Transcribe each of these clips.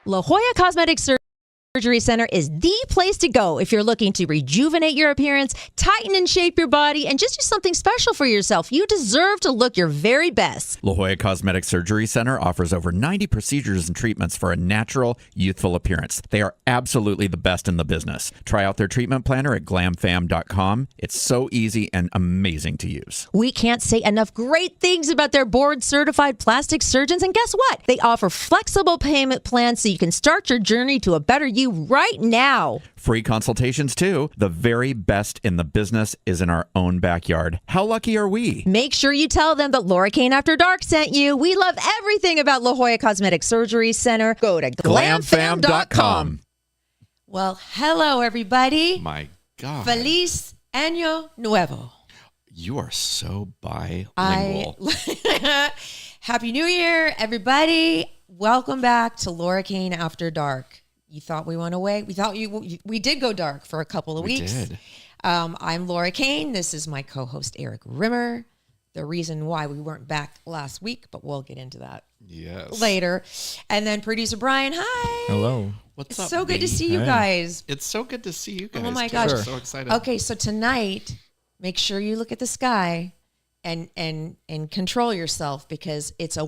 La Jolla Cosmetic Surgery Center is the place to go if you're looking to rejuvenate your appearance, tighten and shape your body, and just do something special for yourself. You deserve to look your very best. La Jolla Cosmetic Surgery Center offers over 90 procedures and treatments for a natural, youthful appearance. They are absolutely the best in the business. Try out their treatment planner at glamfam.com. It's so easy and amazing to use. We can't say enough great things about their board-certified plastic surgeons, and guess what? They offer flexible payment plans so you can start your journey to a better you right now. Free consultations, too. The very best in the business is in our own backyard. How lucky are we? Make sure you tell them that Laura Cain After Dark sent you. We love everything about La Jolla Cosmetic Surgery Center. Go to glamfam.com. Well, hello, everybody. My God. Feliz Año Nuevo. You are so bilingual. Happy New Year, everybody. Welcome back to Laura Cain After Dark. You thought we went away? We did go dark for a couple of weeks. We did. I'm Laura Cain. This is my co-host, Eric Rimmer. The reason why we weren't back last week, but we'll get into that later. And then producer Brian, hi. Hello. What's up? So good to see you guys. It's so good to see you guys. Oh my gosh. I'm so excited. Okay, so tonight, make sure you look at the sky and control yourself because it's a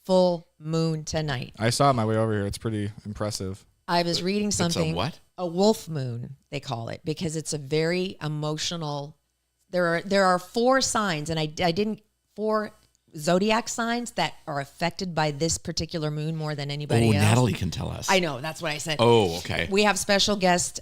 full moon tonight. I saw it on my way over here. It's pretty impressive. I was reading something. It's a what? A wolf moon, they call it, because it's a very emotional. There are four signs, and four zodiac signs that are affected by this particular moon more than anybody else. Natalie can tell us. I know, that's what I said. Oh, okay. We have special guest,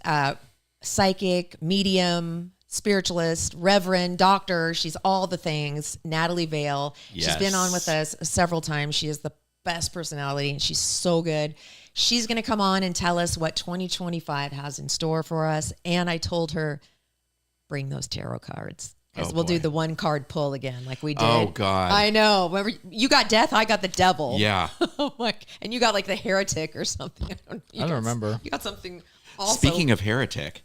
psychic, medium, spiritualist, Reverend Doctor. She's all the things. Natalie Vail. Yes. She's been on with us several times. She is the best personality, and she's so good. She's going to come on and tell us what 2025 has in store for us. And I told her, bring those tarot cards. Because we'll do the one card pull again like we did. Oh, God. I know. Remember, you got death, I got the devil. Yeah. And you got like the heretic or something. I don't remember. You got something also. Speaking of heretic,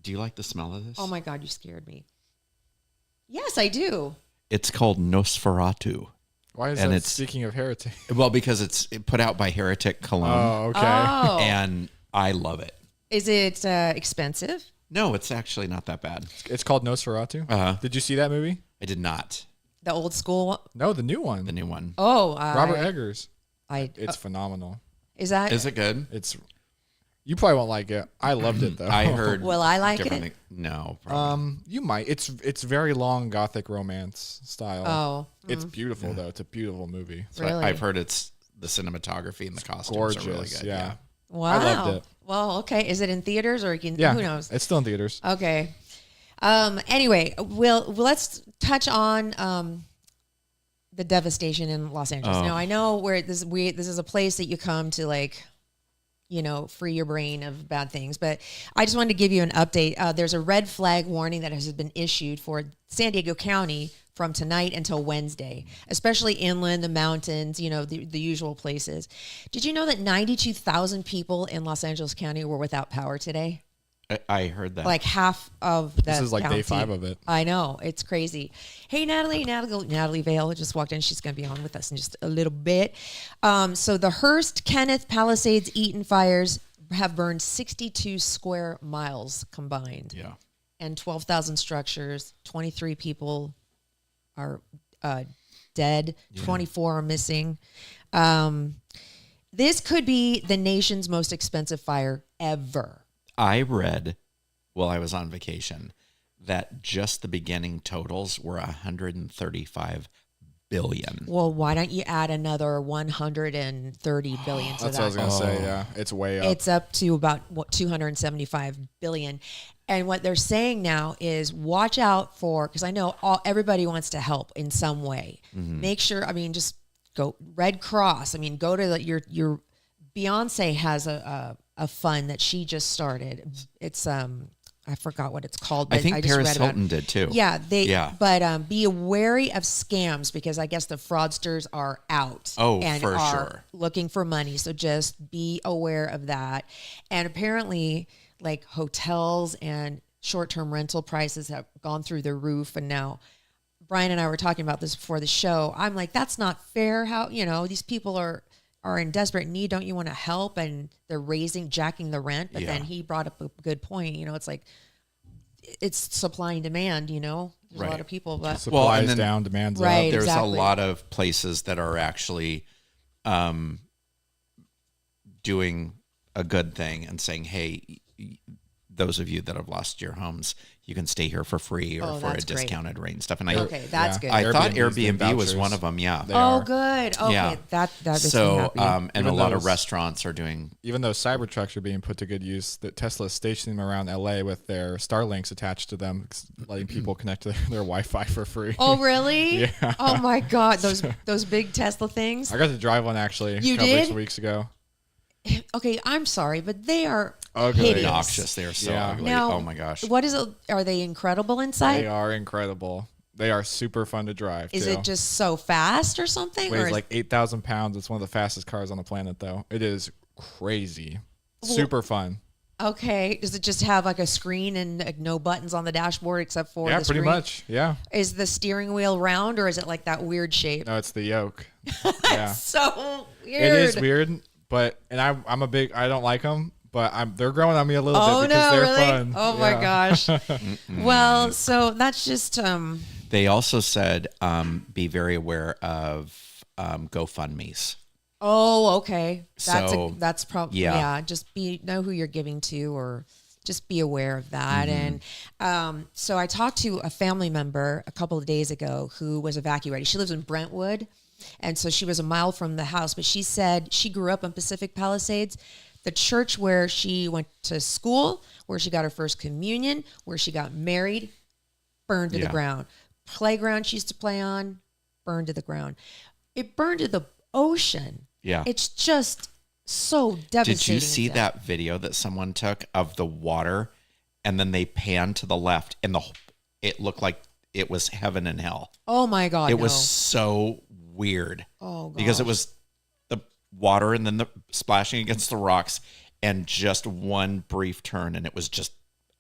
do you like the smell of this? Oh, my God, you scared me. Yes, I do. It's called Nosferatu. Why is that speaking of heretic? Well, because it's put out by Heretic Cologne. Oh, okay. Oh. And I love it. Is it expensive? No, it's actually not that bad. It's called Nosferatu? Uh-huh. Did you see that movie? I did not. The old school one? No, the new one. The new one. Oh. Robert Eggers. It's phenomenal. Is it good? You probably won't like it. I loved it, though. I heard. Will I like it? No, probably. You might. It's very long Gothic romance style. Oh. It's beautiful, though. It's a beautiful movie. Really? I've heard it's the cinematography and the costumes are really good. Yeah. Wow. I loved it. Well, okay. Is it in theaters or who knows? It's still in theaters. Okay. Anyway, let's touch on the devastation in Los Angeles. Now, I know where this is a place that you come to, like, free your brain of bad things. But I just wanted to give you an update. There's a red flag warning that has been issued for San Diego County from tonight until Wednesday, especially inland, the mountains, the usual places. Did you know that 92,000 people in Los Angeles County were without power today? I heard that. Like half of that. This is like day 5 of it. I know. It's crazy. Hey, Natalie Vail just walked in. She's going to be on with us in just a little bit. So the Hearst, Kenneth, Palisades, Eaton fires have burned 62 square miles combined. Yeah. And 12,000 structures. 23 people are dead. Yeah. 24 are missing. This could be the nation's most expensive fire ever. I read while I was on vacation that just the beginning totals were 135 billion. Well, why don't you add another 130 billion to that? That's what I was going to say, yeah. It's way up. It's up to about 275 billion. And what they're saying now is watch out for, because I know everybody wants to help in some way. Mm-hmm. Make sure, just go Red Cross. Go to your Beyonce has a fund that she just started. It's I forgot what it's called. But I think just Paris read about Hilton did too. Yeah, But be wary of scams because I guess the fraudsters are out. And for sure, looking for money. So just be aware of that. And apparently, like hotels and short-term rental prices have gone through the roof. And now, Brian and I were talking about this before the show. I'm like, that's not fair. How these people are are in desperate need. Don't you want to help? And they're jacking the rent. But then he brought up a good point. You know, it's like, it's supply and demand, you know, there's a lot of people, but supply is down, demand's right, up. There's exactly. a lot of places that are actually doing a good thing and saying, hey, those of you that have lost your homes, you can stay here for free or for a discounted rate and stuff. And okay, that's good. I thought Airbnb's Airbnb was one of them. Yeah. Good. Okay, Yeah. that makes me So, happy. and Even a lot of those- restaurants are doing. Even though Cybertrucks are being put to good use, that Tesla is stationing them around LA with their Starlinks attached to them, letting people connect to their Wi-Fi for free. Oh, really? Yeah. Oh my God, those big Tesla things. I got to drive one actually You a couple did? weeks ago. Okay, I'm sorry, but they are Ugly. hideous. Obnoxious. They are so Yeah. ugly. Now, oh my gosh. What is it? Are they incredible inside? They are incredible. They are super fun to drive. Is too. it just so fast or something? Weighs Or like 8,000 pounds. It's one of the fastest cars on the planet, though. It is crazy. Super fun. okay, does it just have like a screen and like, no buttons on the dashboard except for Yeah, the pretty screen? much. Yeah. Is the steering wheel round or is it like that weird shape? No, it's the yoke. Yeah. So weird. It is weird, but I'm a big. I don't like them, but they're growing on me a little Oh bit because no, they're really? fun. Oh my Yeah. gosh. Well, so that's just They also said be very aware of GoFundMes. oh, okay. So, That's probably yeah. just know who you're giving to or just be aware of that. And so I talked to a family member a couple of days ago who was evacuated. She lives in Brentwood. And so she was a mile from the house, but she said she grew up in Pacific Palisades. The church where she went to school, where she got her first communion, where she got married, burned to the ground. Playground she used to play on, burned to the ground. It burned to the ocean. Yeah. It's just so devastating. Did you see that video that someone took of the water and then they panned to the left and it looked like it was heaven and hell? Oh my God. It was so weird. Oh, because it gosh. was the water and then the splashing against the rocks and just one brief turn and it was just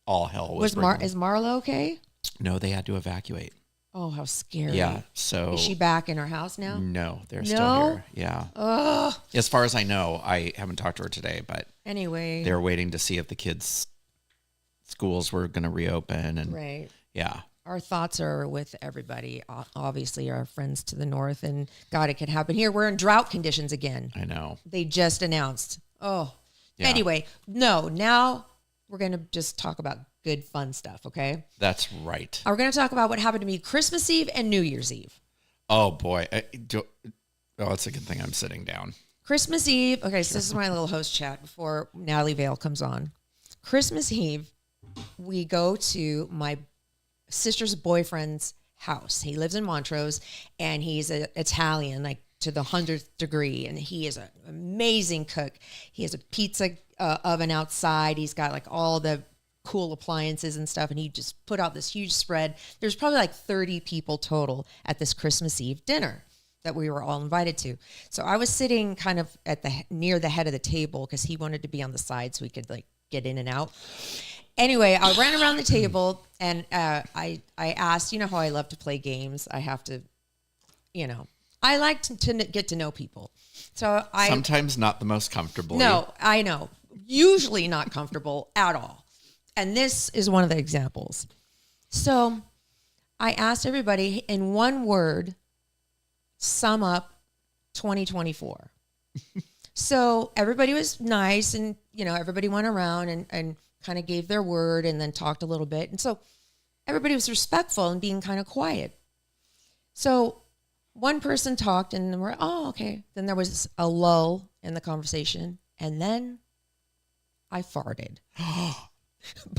all hell was breaking. Is Marla okay? No, they had to evacuate. Oh, how scary. Yeah. So Is she back in her house now? no, they're still No? here. Yeah. Ugh. As far as I know, I haven't talked to her today, but Anyway. they're waiting to see if the kids' schools were going to reopen. And Right. yeah, Our thoughts are with everybody. Obviously, our friends to the north, and God, it could happen here. We're in drought conditions again. I know. They just announced. Oh, Yeah. anyway, no. Now we're gonna just talk about good, fun stuff. Okay, That's right. we're gonna talk about what happened to me Christmas Eve and New Year's Eve. Oh boy. Oh, it's a good thing I'm sitting down. Christmas Eve. Okay, so this is my little host chat before Natalie Vail comes on. Christmas Eve, we go to my sister's boyfriend's house. He lives in Montrose, and he's an Italian, like to the 100th degree, and he is an amazing cook. He has a pizza oven outside. He's got like all the cool appliances and stuff, and he just put out this huge spread. There's probably like 30 people total at this Christmas Eve dinner that we were all invited to. So I was sitting kind of near the head of the table because he wanted to be on the side so we could like get in and out. Anyway, I ran around the table and I asked, you know how I love to play games. I have to, I like to get to know people. So Sometimes not the most comfortable. No, I know. Usually not comfortable at all. And this is one of the examples. So I asked everybody in one word, sum up 2024. So everybody was nice and, everybody went around and kind of gave their word and then talked a little bit. And so everybody was respectful and being kind of quiet. So one person talked and then we're, oh, okay. Then there was a lull in the conversation. And then I farted.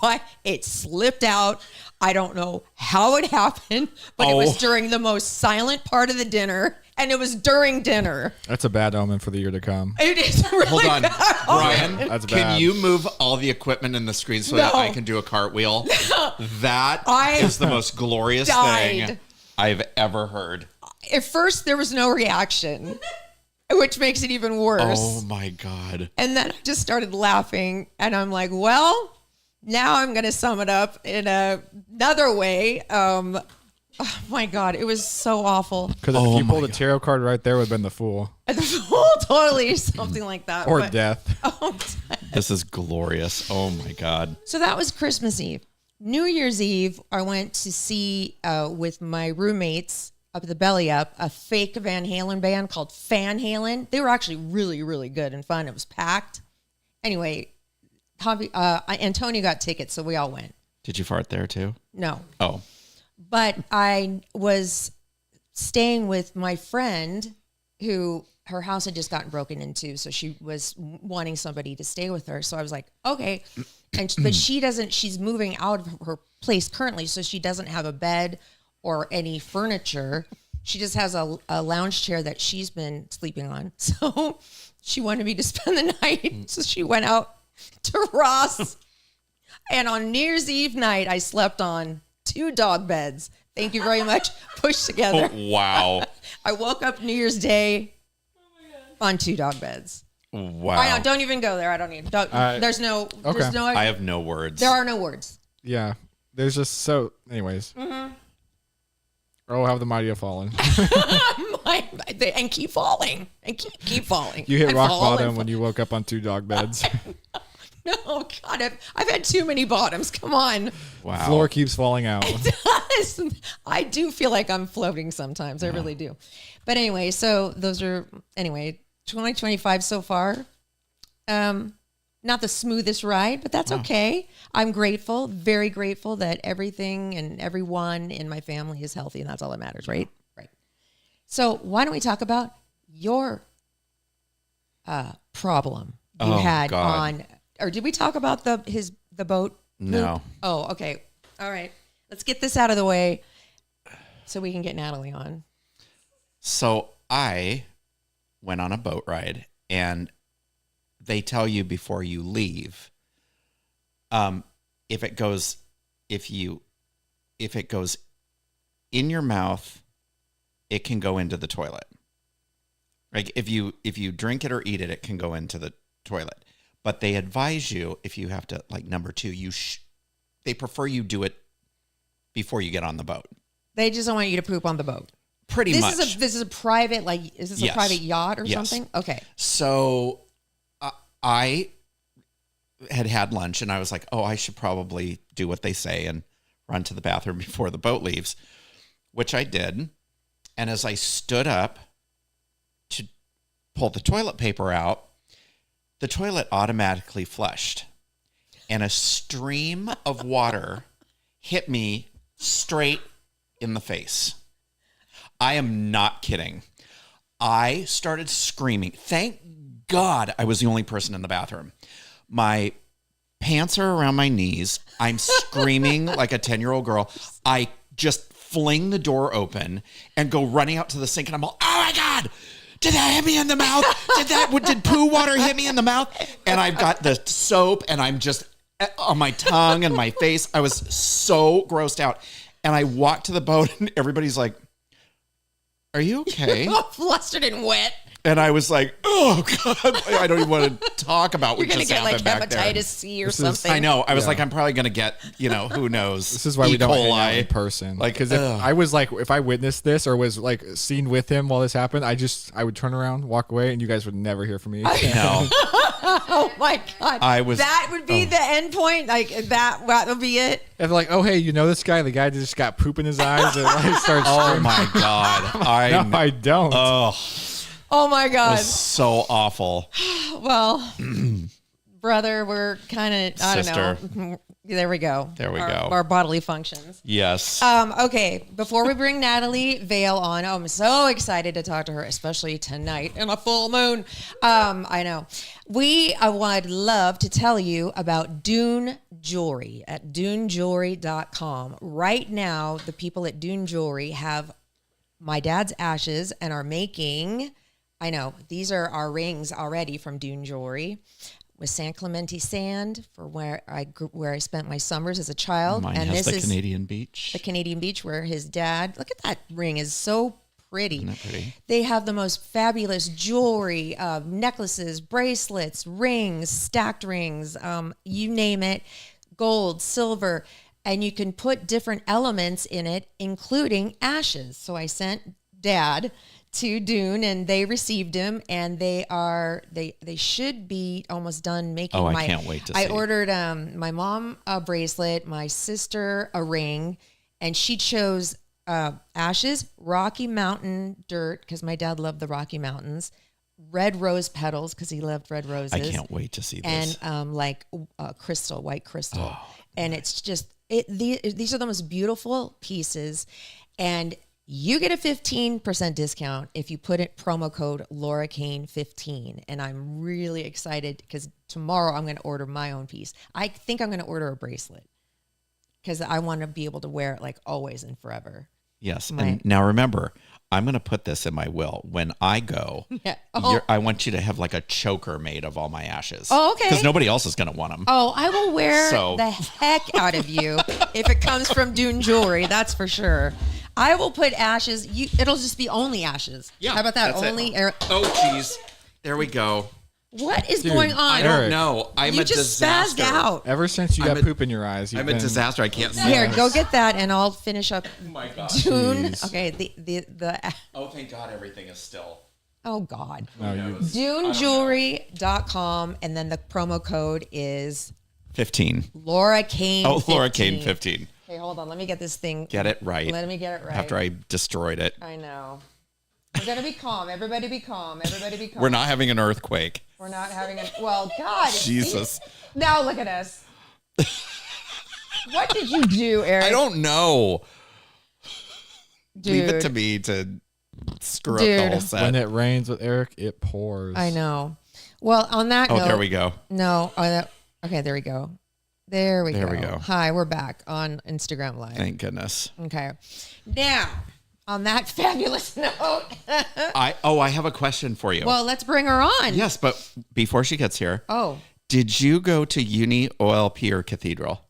But it slipped out. I don't know how it happened, but it was during the most silent part of the dinner, and it was during dinner. That's a bad omen for the year to come. It is really Hold on, bad. Brian. That's Can bad. you move all the equipment in the screen so No. that I can do a cartwheel? That I is the most glorious died. thing I've ever heard. At first, there was no reaction, which makes it even worse. Oh my God. And then I just started laughing, and I'm like, well, now I'm going to sum it up in another way. Oh my God, it was so awful. Because if you pulled a tarot card right there, would have been the Fool. Totally, something like that. Or death. Oh, This is glorious. Oh my God. so that was Christmas Eve. New Year's Eve, I went to see with my roommates up at the Belly Up a fake Van Halen band called Fan Halen. They were actually really, really good and fun. It was packed. Anyway, Antonio got tickets, so we all went. Did you fart there too? No. Oh. But I was staying with my friend who her house had just gotten broken into. So she was wanting somebody to stay with her. So I was like, okay. But she's moving out of her place currently. So she doesn't have a bed or any furniture. She just has a lounge chair that she's been sleeping on. So she wanted me to spend the night. So she went out to Ross. And on New Year's Eve night, I slept on 2 dog beds. Thank you very much. Pushed together. Oh, wow. I woke up New Year's Day on 2 dog beds. Wow. I know, don't even go there. I don't need. There's no. I have no words. There are no words. Yeah. There's just so. Anyways. Mm-hmm. Oh, have the mighty have fallen. And keep falling. And keep falling. You hit and rock fall bottom when you woke up on 2 dog beds. No, God, I've had too many bottoms. Come on. Wow. Floor keeps falling out. It does. I do feel like I'm floating sometimes. I really do. But anyway, so those are, 2025 so far. Not the smoothest ride, but that's okay. I'm grateful, very grateful that everything and everyone in my family is healthy, and that's all that matters, right? Right. So why don't we talk about your problem you had on, or did we talk about the boat? No. Loop? Oh, okay. All right. Let's get this out of the way so we can get Natalie on. So I went on a boat ride, and they tell you before you leave, if it goes in your mouth, it can go into the toilet. Like if you drink it or eat it, it can go into the toilet. But they advise you, if you have to, like number 2, they prefer you do it before you get on the boat. They just don't want you to poop on the boat. Pretty much. This is a private, is this a private yacht or something? Okay. So I had lunch, and I was like, oh, I should probably do what they say and run to the bathroom before the boat leaves, which I did. And as I stood up to pull the toilet paper out, the toilet automatically flushed, and a stream of water hit me straight in the face. I am not kidding. I started screaming. Thank God I was the only person in the bathroom. My pants are around my knees. I'm screaming like a 10-year-old girl. I just fling the door open and go running out to the sink, and I'm all, oh my God, did that hit me in the mouth? Did poo water hit me in the mouth? And I've got the soap, and I'm just on my tongue and my face. I was so grossed out. And I walked to the boat, and everybody's like, are you okay? All flustered and wet. And I was like, oh, God, I don't even want to talk about what just happened back there. You're going to get hepatitis C or something. I know. I was like, I'm probably going to get, who knows. This is why we don't hang out in person. Because if I witnessed this or was seen with him while this happened, I would turn around, walk away, and you guys would never hear from me. No. Oh my God. That would be the end point. That would be it. If oh, hey, you know this guy? The guy just got poop in his eyes and starts oh my God. No, I don't. Oh my God. It was so awful. Well, brother, we're kind of, I don't know. There we go. Our bodily functions. Yes. Okay. Before we bring Natalie Vail on, I'm so excited to talk to her, especially tonight in a full moon. I know. I would love to tell you about Dune Jewelry at dunejewelry.com. Right now, the people at Dune Jewelry have my dad's ashes and are making, I know, these are our rings already from Dune Jewelry with San Clemente sand for where I spent my summers as a child. Mine and has this the is Canadian beach. The Canadian beach where his dad, look at that ring, is so pretty. Isn't that pretty? They have the most fabulous jewelry, necklaces, bracelets, rings, stacked rings, you name it, gold, silver. and you can put different elements in it, including ashes. So I sent Dad to Dune, and they received him, and they should be almost done making. I can't wait to see. I ordered my mom a bracelet, my sister a ring, and she chose ashes, Rocky Mountain dirt, because my dad loved the Rocky Mountains, red rose petals because he loved red roses. I can't wait to see this. And like crystal, white crystal, and it's just these are the most beautiful pieces, and you get a 15% discount if you put it promo code Laura Cain 15. And I'm really excited because tomorrow I'm going to order my own piece. I think I'm going to order a bracelet because I want to be able to wear it like always and forever. Yes. And now remember, I'm going to put this in my will. When I go, I want you to have like a choker made of all my ashes. Oh, okay. Because nobody else is going to want them. Oh, I will wear the heck out of you if it comes from Dune jewelry. That's for sure. I will put ashes. It'll just be only ashes. Yeah. How about that? That's Only. Oh, geez. There we go. What is going on? I don't know. I'm you a just disaster. spazzed out. Ever since you got poop in your eyes, I'm a disaster. I can't see. Here, go get that, and I'll finish up. Oh my God. Dune. Jeez. Okay. The. Oh, thank God, everything is still. Oh God. No, you, DuneJewelry.com, and then the promo code is 15. Laura Cain. Oh, 15. Laura Cain 15. Okay, hold on. Let me get this thing. Get it right. Let me get it right. After I destroyed it. I know. We're gonna be calm. Everybody be calm. Everybody be calm. We're not having an earthquake. We're not having a. Well, God. Jesus. Now look at us. What did you do, Eric? I don't know. Dude. Leave it to me to screw up the whole set. when it rains with Eric, it pours. I know. Well, on that note. Oh, there we go. No. Okay, there we go. There we go. Hi, we're back on Instagram Live. Thank goodness. Okay. Now, on that fabulous note. I have a question for you. Well, let's bring her on. Yes, but before she gets here. Oh. Did you go to Uni OLP or Cathedral?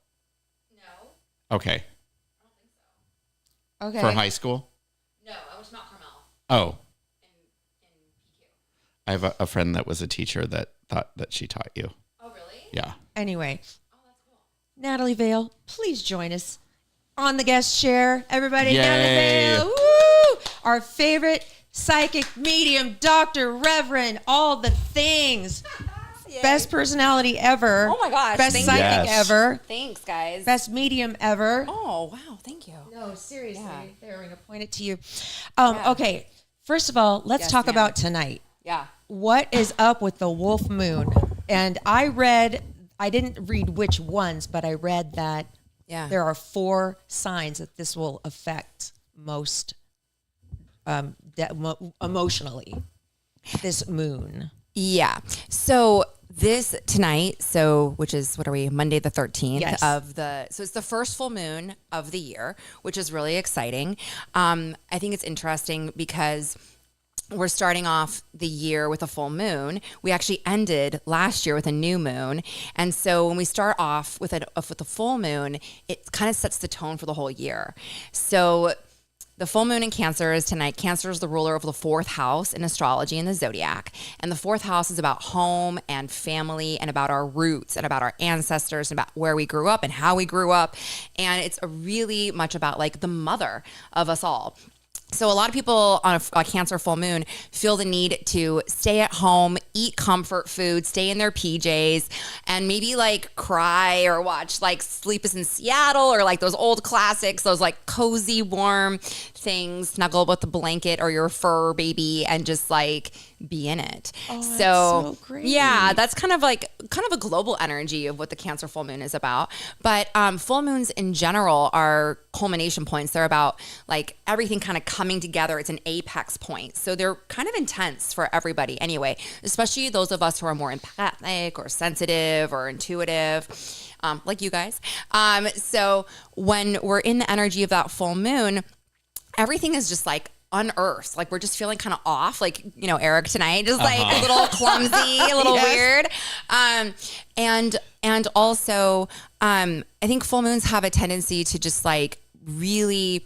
No. Okay. I don't think so. Okay. For high school? No, I went to Mount Carmel Oh. in PQ. I have a friend that was a teacher that thought that she taught you. Oh, really? Yeah. Anyway, Oh, that's cool. Natalie Vail, please join us on the guest chair. Everybody, Yay. Natalie Vail. Woo! Our favorite psychic medium, Doctor, Reverend, all the things. Best personality ever. Oh my gosh, Best thank psychic you. Yes. ever. Thanks, guys. Best medium ever. Oh, wow. Thank you. No, seriously. Yeah. There, we're going to point it to you. Okay, first of all, let's Yes, talk ma'am. about tonight. Yeah. What is up with the wolf moon? And I didn't read which ones, but I read that there are 4 signs that this will affect most emotionally, this moon. Yeah. So this tonight, which is, what are we, Monday the 13th Yes. so it's the first full moon of the year, which is really exciting. I think it's interesting because we're starting off the year with a full moon. We actually ended last year with a new moon. And so when we start off with a full moon, it kind of sets the tone for the whole year. So the full moon in Cancer is tonight. Cancer is the ruler of the 4th house in astrology in the zodiac. And the 4th house is about home and family and about our roots and about our ancestors and about where we grew up and how we grew up. And it's really much about like the mother of us all. So a lot of people on a Cancer full moon feel the need to stay at home, eat comfort food, stay in their PJs, and maybe like cry or watch like Sleepless in Seattle or like those old classics, those like cozy, warm things, snuggle with the blanket or your fur baby and just like be in it. Oh, that's so great. Yeah, that's kind of a global energy of what the Cancer full moon is about. But full moons in general are culmination points. They're about like everything kind of coming together. It's an apex point. So they're kind of intense for everybody anyway, especially those of us who are more empathic or sensitive or intuitive, like you guys. So when we're in the energy of that full moon, everything is just like unearthed. Like we're just feeling kind of off, like, you know, Eric tonight, just like a little clumsy, a little weird. And also, I think full moons have a tendency to just like really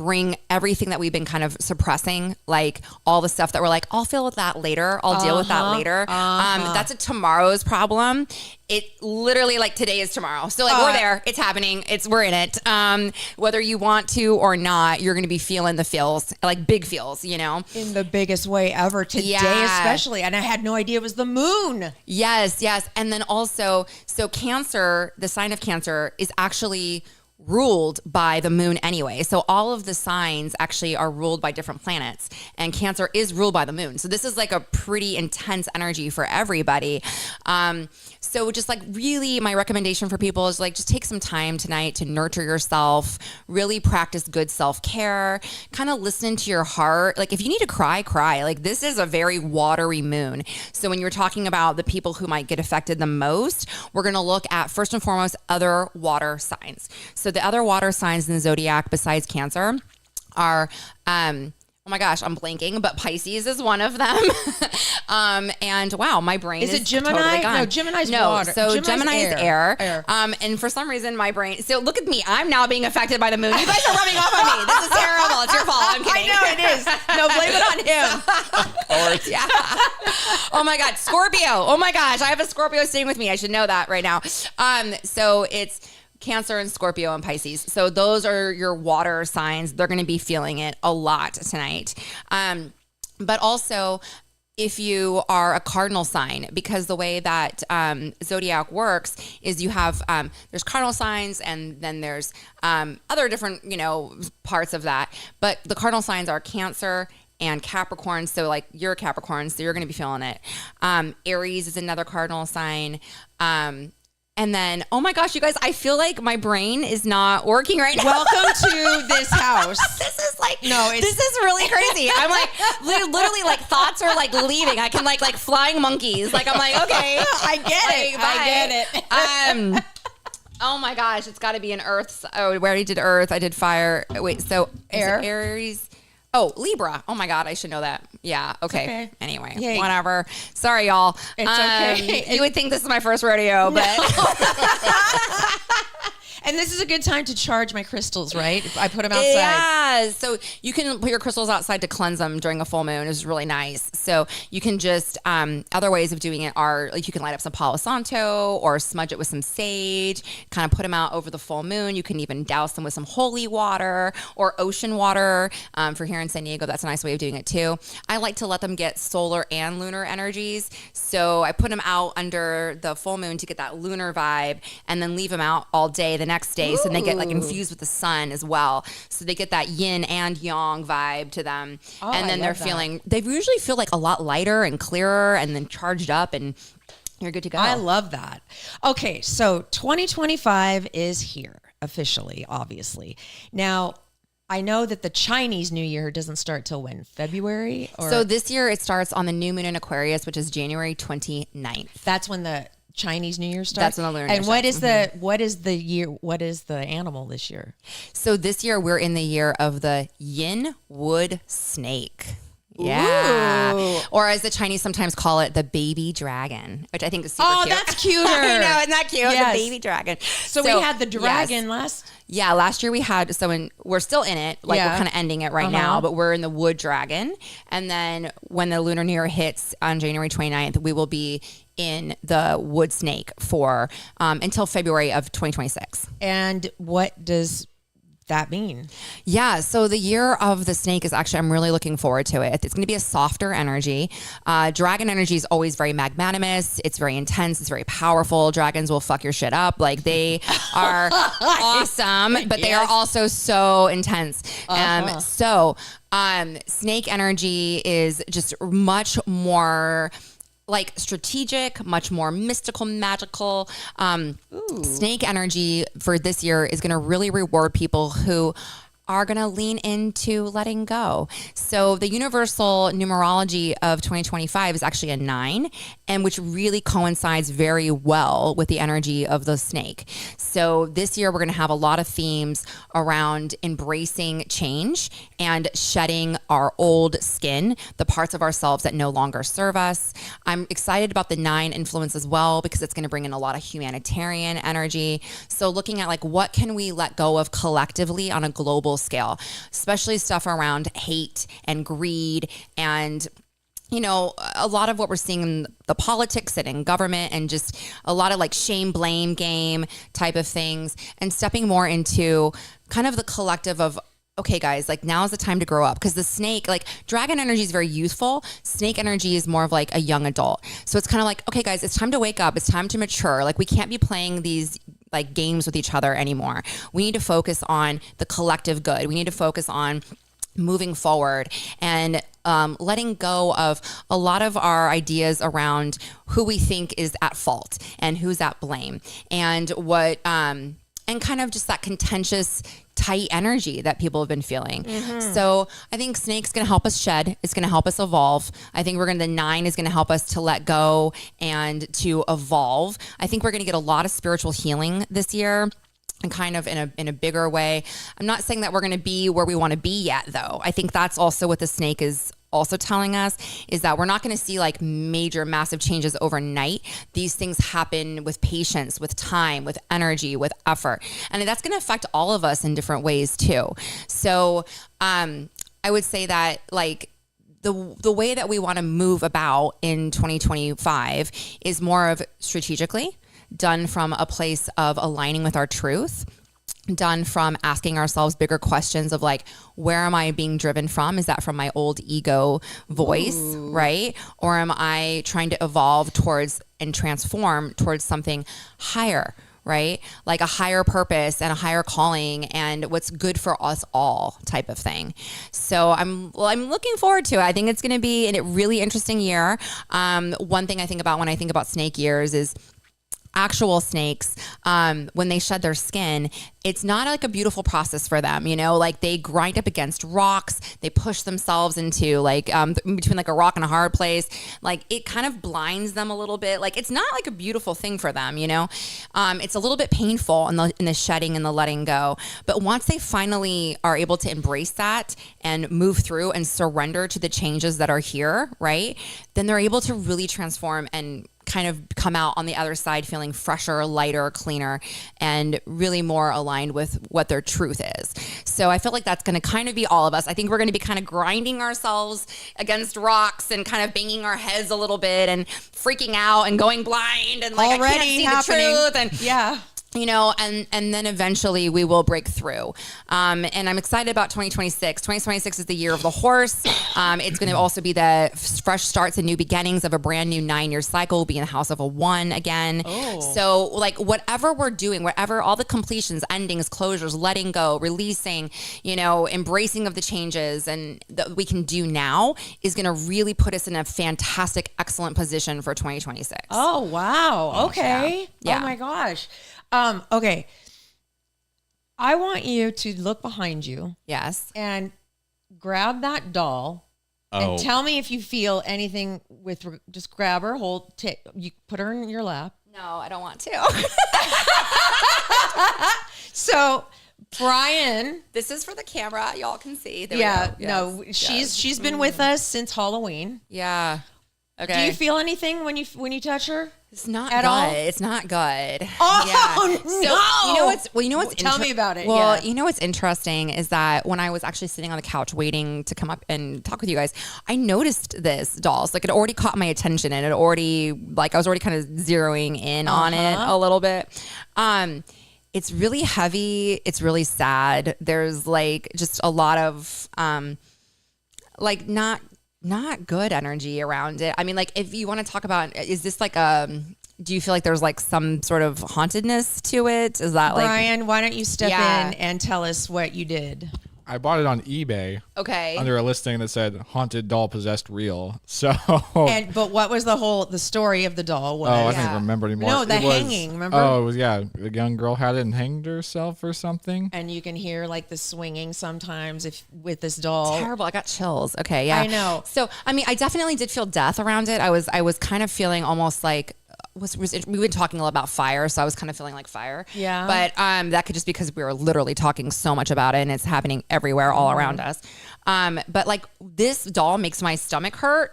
bring everything that we've been kind of suppressing, like all the stuff that we're like, I'll deal with that later. I'll deal with that later. That's a tomorrow's problem. It literally, like, today is tomorrow. So like we're there, it's happening. We're in it. Whether you want to or not, you're going to be feeling the feels, like big feels, you know, in the biggest way ever today, especially. And I had no idea it was the moon. Yes. And then also, so Cancer, the sign of Cancer is actually ruled by the moon anyway. So all of the signs actually are ruled by different planets, and Cancer is ruled by the moon. So this is like a pretty intense energy for everybody. So just like really my recommendation for people is like, just take some time tonight to nurture yourself, really practice good self-care, kind of listen to your heart. Like if you need to cry, cry. Like this is a very watery moon. So when you're talking about the people who might get affected the most, we're going to look at first and foremost other water signs. So the other water signs in the zodiac besides Cancer are, oh my gosh, I'm blanking, but Pisces is one of them. And wow, my brain is Gemini? totally gone. No, Gemini's water. So Gemini is air. Air. And for some reason, my brain. So look at me. I'm now being affected by the moon. You guys are rubbing off on me. This is terrible. It's your fault. I'm kidding. I know it is. No, blame it on him. Yeah. Oh my God, Scorpio. Oh my gosh, I have a Scorpio staying with me. I should know that right now. So it's Cancer and Scorpio and Pisces. So those are your water signs. They're going to be feeling it a lot tonight. But also, if you are a cardinal sign, because the way that zodiac works is you have, there's cardinal signs and then there's other different, parts of that. But the cardinal signs are Cancer and Capricorn. So like you're a Capricorn, so you're going to be feeling it. Aries is another cardinal sign. And then, oh my gosh, you guys, I feel like my brain is not working right now. Welcome to this house. This is really crazy. I'm like, literally like thoughts are like leaving. I can like flying monkeys. Like, I'm like, okay. I get it. Oh my gosh, it's got to be an Earth. Oh, we already did Earth. I did fire. Wait, so air, Aries. Oh, Libra. Oh my God, I should know that. Yeah. Okay. Anyway, Yay. Whatever. Sorry, y'all. It's okay. You would think this is my first rodeo, but. And this is a good time to charge my crystals, right? If I put them outside. Yeah. So you can put your crystals outside to cleanse them during a full moon. It's really nice. So you can just, other ways of doing it are like you can light up some Palo Santo or smudge it with some sage, kind of put them out over the full moon. You can even douse them with some holy water or ocean water. For here in San Diego, that's a nice way of doing it too. I like to let them get solar and lunar energies. So I put them out under the full moon to get that lunar vibe and then leave them out all day the next day. So they get like infused with the sun as well. So they get that yin and yang vibe to them. And then they usually feel like a lot lighter and clearer and then charged up and you're good to go. I love that. Okay. So 2025 is here officially, obviously. Now, I know that the Chinese New Year doesn't start till when? February? So this year it starts on the new moon in Aquarius, which is January 29th. That's when the Chinese New Year starts. That's when the lunar. And what is the animal this year? So this year we're in the year of the yin wood snake. Yeah. Ooh. Or as the Chinese sometimes call it, the baby dragon, which I think is super cute. Oh, that's cuter. I know, isn't that cute? Yes. The baby dragon. So we had the dragon last. Yeah, last year we had, we're still in it, like we're kind of ending it right now, but we're in the wood dragon. And then when the lunar new year hits on January 29th, we will be in the wood snake for until February of 2026. And what does that mean? Yeah, so the year of the snake is actually, I'm really looking forward to it. It's going to be a softer energy. Dragon energy is always very magnanimous. It's very intense. It's very powerful. Dragons will fuck your shit up. Like they are awesome, but they are also so intense. Snake energy is just much more like strategic, much more mystical, magical. Snake energy for this year is going to really reward people who are going to lean into letting go. So the universal numerology of 2025 is actually a 9, and which really coincides very well with the energy of the snake. So this year we're going to have a lot of themes around embracing change and shedding our old skin, the parts of ourselves that no longer serve us. I'm excited about the 9 influence as well because it's going to bring in a lot of humanitarian energy. So looking at like what can we let go of collectively on a global scale, especially stuff around hate and greed and a lot of what we're seeing in the politics and in government and just a lot of like shame, blame game type of things, and stepping more into kind of the collective of, okay, guys, like now is the time to grow up. Because the snake, like dragon energy is very youthful. Snake energy is more of like a young adult. So it's kind of like, okay, guys, it's time to wake up. It's time to mature. Like we can't be playing these like games with each other anymore. We need to focus on the collective good. We need to focus on moving forward and letting go of a lot of our ideas around who we think is at fault and who's at blame and what and kind of just that contentious tight energy that people have been feeling. So I think snake's going to help us shed. It's going to help us evolve. I think the 9 is going to help us to let go and to evolve. I think we're going to get a lot of spiritual healing this year. And kind of in a bigger way. I'm not saying that we're going to be where we want to be yet, though. I think that's also what the snake is also telling us, is that we're not going to see like major, massive changes overnight. These things happen with patience, with time, with energy, with effort. And that's going to affect all of us in different ways too. So I would say that like the way that we want to move about in 2025 is more of strategically, done from a place of aligning with our truth, done from asking ourselves bigger questions of like, where am I being driven from? Is that from my old ego voice, right? Or am I trying to evolve towards and transform towards something higher, right? Like a higher purpose and a higher calling and what's good for us all type of thing. So I'm looking forward to it. I think it's going to be a really interesting year. One thing I think about when I think about snake years is actual snakes, when they shed their skin, it's not like a beautiful process for them, like they grind up against rocks, they push themselves into like between like a rock and a hard place, like it kind of blinds them a little bit. Like it's not like a beautiful thing for them, it's a little bit painful in the shedding and the letting go. But once they finally are able to embrace that and move through and surrender to the changes that are here, right, then they're able to really transform and kind of come out on the other side feeling fresher, lighter, cleaner, and really more aligned with what their truth is. So I feel like that's going to kind of be all of us. I think we're going to be kind of grinding ourselves against rocks and kind of banging our heads a little bit and freaking out and going blind and like already I can't see happening. the truth and Yeah. And then eventually we will break through. And I'm excited about 2026. 2026 is the year of the horse. It's going to also be the fresh starts and new beginnings of a brand new 9-year cycle. We'll be in the house of a 1 again. Oh. So like whatever we're doing, whatever, all the completions, endings, closures, letting go, releasing, embracing of the changes and that we can do now is going to really put us in a fantastic, excellent position for 2026. Oh, wow. Okay. Yeah. Oh my gosh. Okay. I want you to look behind you. Yes. And grab that doll and tell me if you feel anything just grab her, you put her in your lap. No, I don't want to. So Brian, this is for the camera. Y'all can see. There we no, go. she's been with us since Halloween. Yeah. Okay. Do you feel anything when you touch her? It's not at good. all? It's not good. Oh no! So, you know what's tell me about it. Well, yeah. you know what's interesting is that when I was actually sitting on the couch waiting to come up and talk with you guys, I noticed this doll. So, like it already caught my attention, and I was already kind of zeroing in on it a little bit. It's really heavy. It's really sad. There's like just a lot of like not good energy around it. I mean, like if you want to talk about, is this like do you feel like there's like some sort of hauntedness to it? Is that like Brian, why don't you step in and tell us what you did? I bought it on eBay. Okay. Under a listing that said haunted doll possessed real. So But what was the story of the doll? I don't remember anymore. No, hanging, remember? Oh, it was, a young girl had it and hanged herself or something. And you can hear like the swinging sometimes with this doll. Terrible. I got chills. Okay, yeah. I know. So, I mean, I definitely did feel death around it. I was kind of feeling almost like we've been talking a lot about fire, so I was kind of feeling like fire. Yeah. But that could just be because we were literally talking so much about it and it's happening everywhere all around us. But like this doll makes my stomach hurt,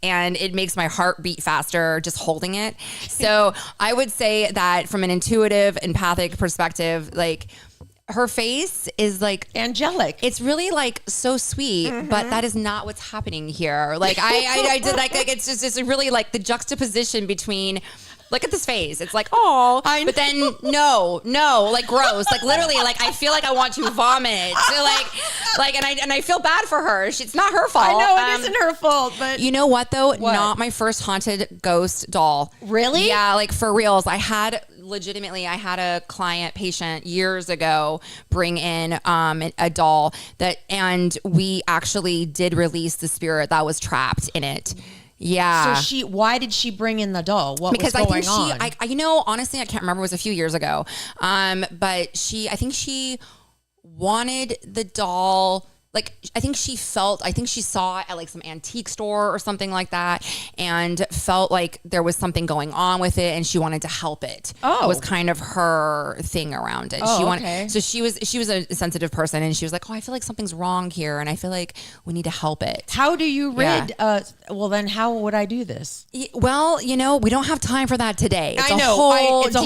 and it makes my heart beat faster just holding it. So I would say that from an intuitive, empathic perspective, her face is like angelic. It's really like so sweet, but that is not what's happening here. Like I did like it's really like the juxtaposition between. Look at this face. It's like, oh, but then no, like gross. Like literally, like I feel like I want to vomit. So like, and I feel bad for her. It's not her fault. I know it isn't her fault, but you know what though? Not my first haunted ghost doll. Really? Yeah, like for reals. I had a patient years ago bring in a doll and we actually did release the spirit that was trapped in it. Yeah. So why did she bring in the doll? What was going on? Honestly, I can't remember. It was a few years ago. But I think she wanted the doll. Like, I think she saw it at like some antique store or something like that and felt like there was something going on with it and she wanted to help it. It was kind of her thing around it. So she was a sensitive person and she was like, oh, I feel like something's wrong here and I feel like we need to help it. How do you rid? Well, then how would I do this? Well, we don't have time for that today. It's I know. It's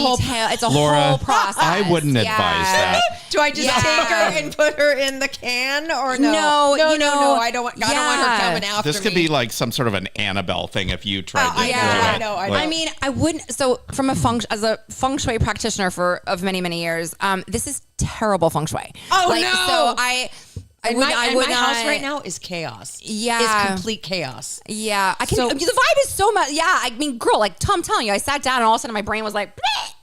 a whole process. I wouldn't advise that. Do I just take her and put her in the can or no? No. I don't want her coming after me. This could be like some sort of an Annabelle thing if you tried to do it. I know. I mean, I wouldn't. So, from as a feng shui practitioner of many, many years, this is terrible feng shui. Oh no! So my house right now is chaos. Yeah, it's complete chaos. Yeah, I can. The vibe is so much. Yeah, I mean, girl, like Tom telling you, I sat down and all of a sudden my brain was like. Bleh!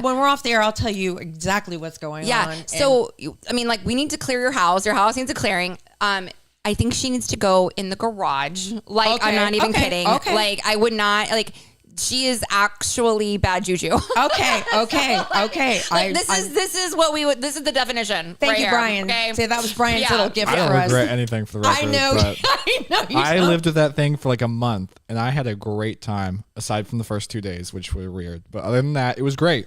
When we're off the air, I'll tell you exactly what's going on. So, I mean, like, we need to clear your house. Your house needs a clearing. I think she needs to go in the garage. Like, I'm not even kidding. Okay. Like, I would not, like, she is actually bad juju. Okay. Like, this is the definition. Thank you, Brian. Okay? Say that was Brian's little gift for us. I don't regret anything for the record. I know. I lived with that thing for like a month, and I had a great time. Aside from the first 2 days, which were weird, but other than that, it was great.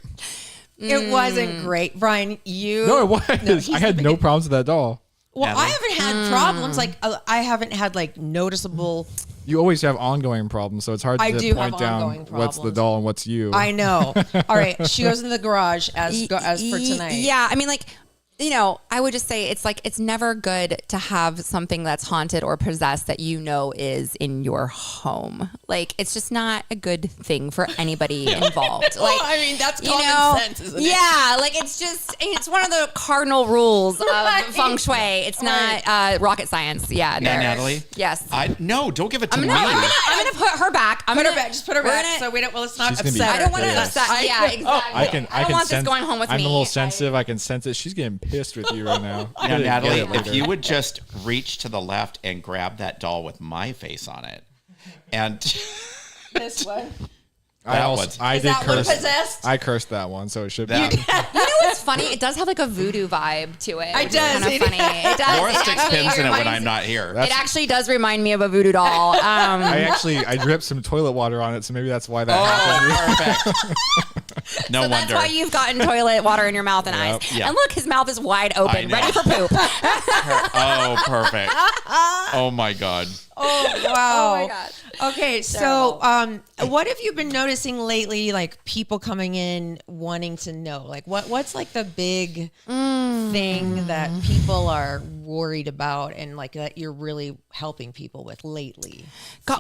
It wasn't great, Brian. No, it was. I had no problems with that doll. Well, I haven't had problems. Like I haven't had like noticeable. You always have ongoing problems, so it's hard to point down what's the doll and what's you. I know. All right, she goes in the garage as for tonight. Yeah, I mean, like, I would just say it's never good to have something that's haunted or possessed that is in your home. Like, it's just not a good thing for anybody involved. Like, I mean, that's common sense, isn't it? Yeah, like it's one of the cardinal rules of feng shui. It's not rocket science. Yeah, Natalie. Yes. No, don't give it to me. I'm gonna put her back. Just put her back. So we don't. Well, let's not upset her. I don't want to upset. Yeah, exactly. I don't want this going home with me. I'm a little sensitive. I can sense it. She's getting pissed with you right now. Now, Natalie, if you would just reach to the left and grab that doll with my face on it, and this one. I did curse. Possessed? I cursed that one, so it should be. You know what's funny? It does have like a voodoo vibe to it. It does. Kind of funny. It does. Laura sticks pins in it when I'm not here. It actually does remind me of a voodoo doll. I dripped some toilet water on it, so maybe that's why that happened. Perfect. No wonder. That's why you've gotten toilet water in your mouth and eyes. Yeah. And look, his mouth is wide open, ready for poop. Oh, perfect. Oh my God. Oh wow. Oh my God. Okay, so what have you been noticing lately? Like people coming in wanting to know, like what's like the big thing that people are worried about, and like that you're really helping people with lately?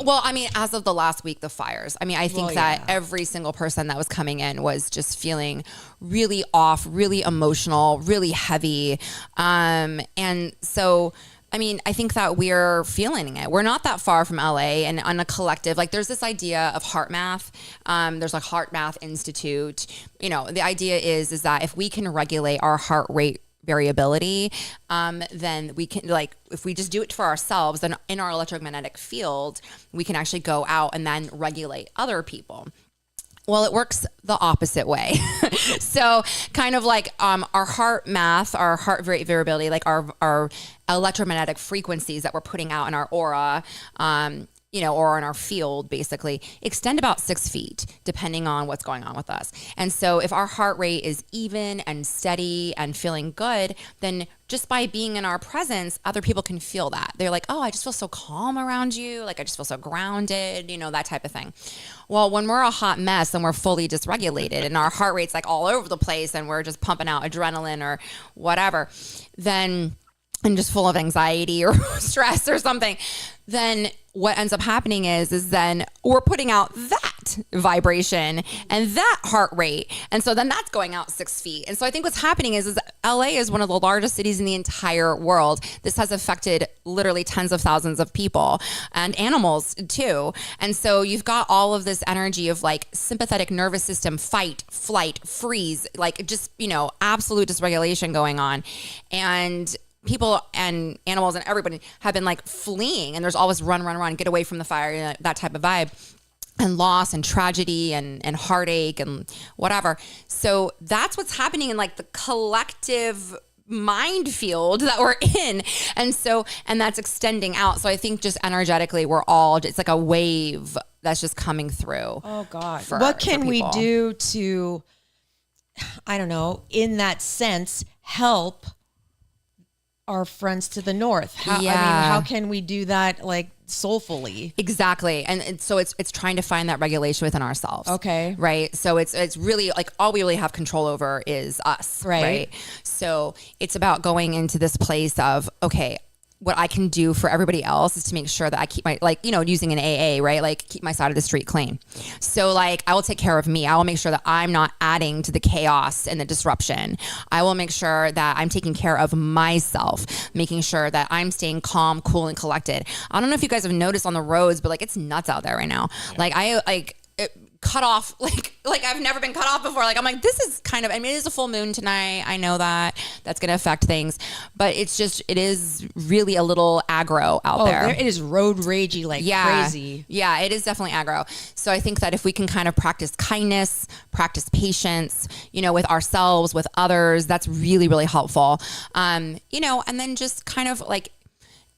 Well, I mean, as of the last week, the fires. I mean, I think that every single person that was coming in was just feeling really off, really emotional, really heavy, and so. I mean, I think that we're feeling it. We're not that far from LA, and on a collective, like there's this idea of heart math. There's like Heart Math Institute. The idea is that if we can regulate our heart rate variability, then we can, like, if we just do it for ourselves, then in our electromagnetic field, we can actually go out and then regulate other people. Well, it works the opposite way. So kind of like our heart math, our heart rate variability, like our electromagnetic frequencies that we're putting out in our aura, or in our field, basically, extend about 6 feet, depending on what's going on with us. And so if our heart rate is even and steady and feeling good, then just by being in our presence, other people can feel that. They're like, oh, I just feel so calm around you. Like, I just feel so grounded, that type of thing. Well, when we're a hot mess and we're fully dysregulated and our heart rate's like all over the place and we're just pumping out adrenaline or whatever, then, and just full of anxiety or stress or something, then what ends up happening is then we're putting out that vibration and that heart rate. And so then that's going out 6 feet. And so I think what's happening is LA is one of the largest cities in the entire world. This has affected literally tens of thousands of people and animals too. And so you've got all of this energy of like sympathetic nervous system, fight, flight, freeze, like just, absolute dysregulation going on. And people and animals and everybody have been like fleeing, and there's always run, get away from the fire, that type of vibe, and loss and tragedy and heartache and whatever. So that's what's happening in like the collective mind field that we're in. And that's extending out. So I think just energetically, it's like a wave that's just coming through. Oh God. What can we do to, I don't know, in that sense, help our friends to the north? How can we do that like soulfully? Exactly. And so it's trying to find that regulation within ourselves. Okay. Right. So it's really like all we really have control over is us. Right. So it's about going into this place of, okay, what I can do for everybody else is to make sure that I keep my, using an AA, right? Like keep my side of the street clean. So like, I will take care of me. I will make sure that I'm not adding to the chaos and the disruption. I will make sure that I'm taking care of myself, making sure that I'm staying calm, cool, and collected. I don't know if you guys have noticed on the roads, but like it's nuts out there right now. Yeah. Cut off, like I've never been cut off before. Like, I'm like, this is kind of, it is a full moon tonight. I know that's going to affect things, but it is really a little aggro out there. It is road ragey crazy. Yeah, it is definitely aggro. So I think that if we can kind of practice kindness, practice patience, with ourselves, with others, that's really, really helpful. And then just kind of like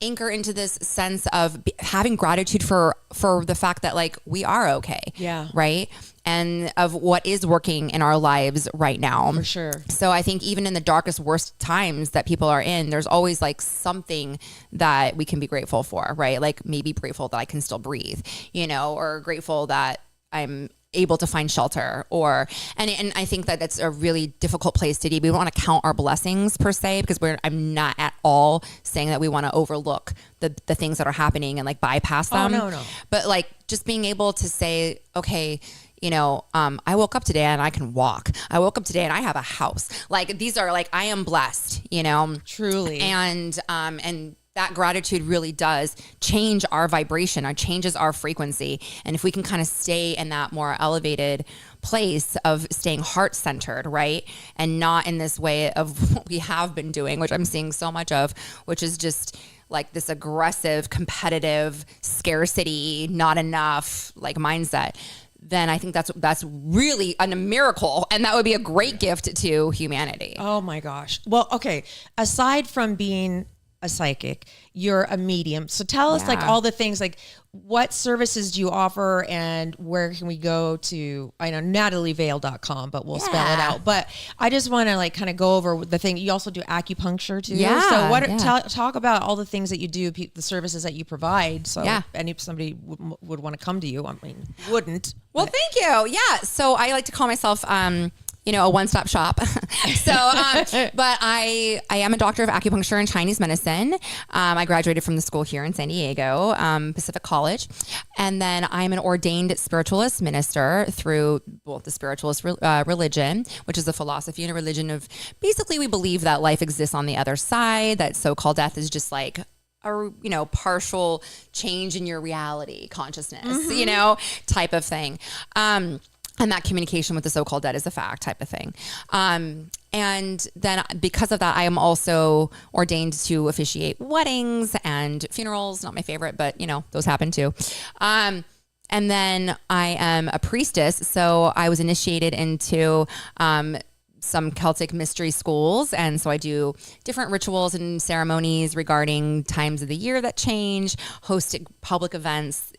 anchor into this sense of having gratitude for the fact that like we are okay. Yeah. Right. And of what is working in our lives right now. For sure. So I think even in the darkest, worst times that people are in, there's always like something that we can be grateful for, right? Like maybe grateful that I can still breathe, or grateful that I'm able to find shelter and I think that that's a really difficult place to be. We don't want to count our blessings per se, because I'm not at all saying that we want to overlook the things that are happening and like bypass them. Oh, no. But like just being able to say, okay, I woke up today and I can walk. I woke up today and I have a house. Like these are like, I am blessed, Truly. And that gratitude really does change our vibration, or changes our frequency. And if we can kind of stay in that more elevated place of staying heart-centered, right? And not in this way of what we have been doing, which I'm seeing so much of, which is just like this aggressive, competitive, scarcity, not enough, like mindset, then I think that's really a miracle. And that would be a great gift to humanity. Oh my gosh. Well, okay. Aside from being a psychic, you're a medium. So tell us like all the things, like what services do you offer and where can we go to? I know natalievail.com, but we'll spell it out. But I just want to like kind of go over the thing. You also do acupuncture too. Yeah. So talk about all the things that you do, the services that you provide. So if somebody would want to come to you, I mean, wouldn't. Well, thank you. Yeah. So I like to call myself, a one-stop shop. But I am a doctor of acupuncture and Chinese medicine. I graduated from the school here in San Diego, Pacific College. And then I'm an ordained spiritualist minister through the spiritualist religion, which is a philosophy and a religion of basically we believe that life exists on the other side, that so-called death is just like a partial change in your reality consciousness, type of thing. And that communication with the so-called dead is a fact type of thing. And then because of that, I am also ordained to officiate weddings and funerals. Not my favorite, but those happen too. And then I am a priestess. So I was initiated into some Celtic mystery schools. And so I do different rituals and ceremonies regarding times of the year that change, host public events,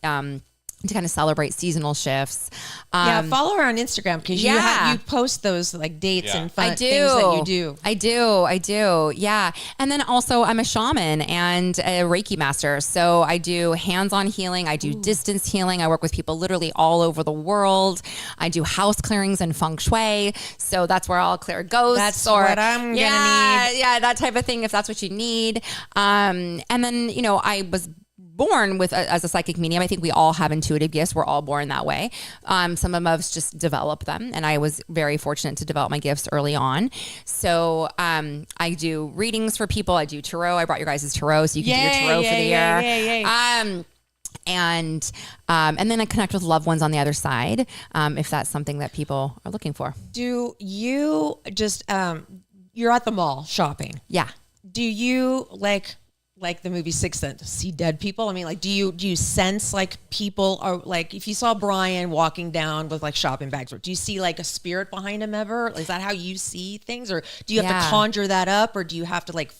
to kind of celebrate seasonal shifts. Follow her on Instagram because you post those like dates and fun things that you do. I do. Yeah. And then also I'm a shaman and a Reiki master. So I do hands-on healing. I do distance healing. I work with people literally all over the world. I do house clearings and feng shui. So that's where I'll clear ghosts. That's what I'm going to need. Yeah, that type of thing if that's what you need. And then, I was born as a psychic medium. I think we all have intuitive gifts. We're all born that way. Some of us just develop them. And I was very fortunate to develop my gifts early on. So I do readings for people. I do tarot. I brought your guys' tarot so you can do your tarot for the year. And then I connect with loved ones on the other side, if that's something that people are looking for. Do you just, you're at the mall shopping. Yeah. Do you like the movie Sixth Sense, see dead people? I mean, like, do you sense like people are like, if you saw Brian walking down with like shopping bags, do you see like a spirit behind him ever? Is that how you see things, or do you have to conjure that up, or do you have to like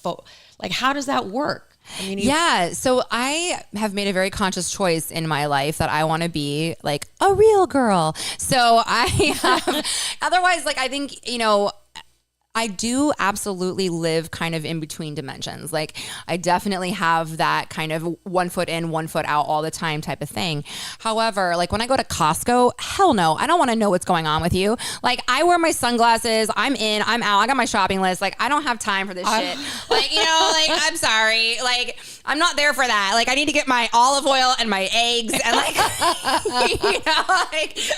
how does that work? I mean, so I have made a very conscious choice in my life that I want to be like a real girl. So I otherwise, like, I think, I do absolutely live kind of in between dimensions. Like I definitely have that kind of 1 foot in, 1 foot out all the time type of thing. However, like when I go to Costco, hell no, I don't want to know what's going on with you. Like I wear my sunglasses, I'm in, I'm out, I got my shopping list. Like I don't have time for this shit. Like, I'm sorry. Like I'm not there for that. Like I need to get my olive oil and my eggs and like,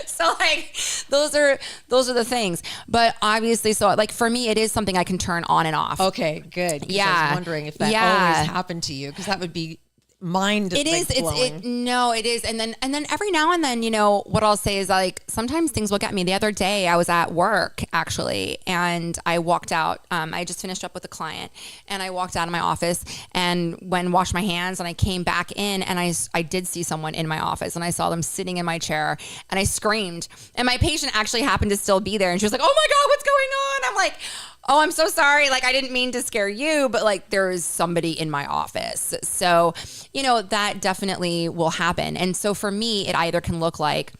so like those are the things. But obviously, so like for me, it is something I can turn on and off. Okay, good. I was wondering if that always happened to you, because that would be mind. It is. It is. And then every now and then, what I'll say is like sometimes things will get me. The other day I was at work actually, and I walked out. I just finished up with a client, and I walked out of my office and washed my hands, and I came back in, and I did see someone in my office, and I saw them sitting in my chair, and I screamed, and my patient actually happened to still be there, and she was like, "Oh my God, what's going on?" I'm like, "Oh, I'm so sorry. Like, I didn't mean to scare you, but like there is somebody in my office." So, that definitely will happen. And so for me, it either can look like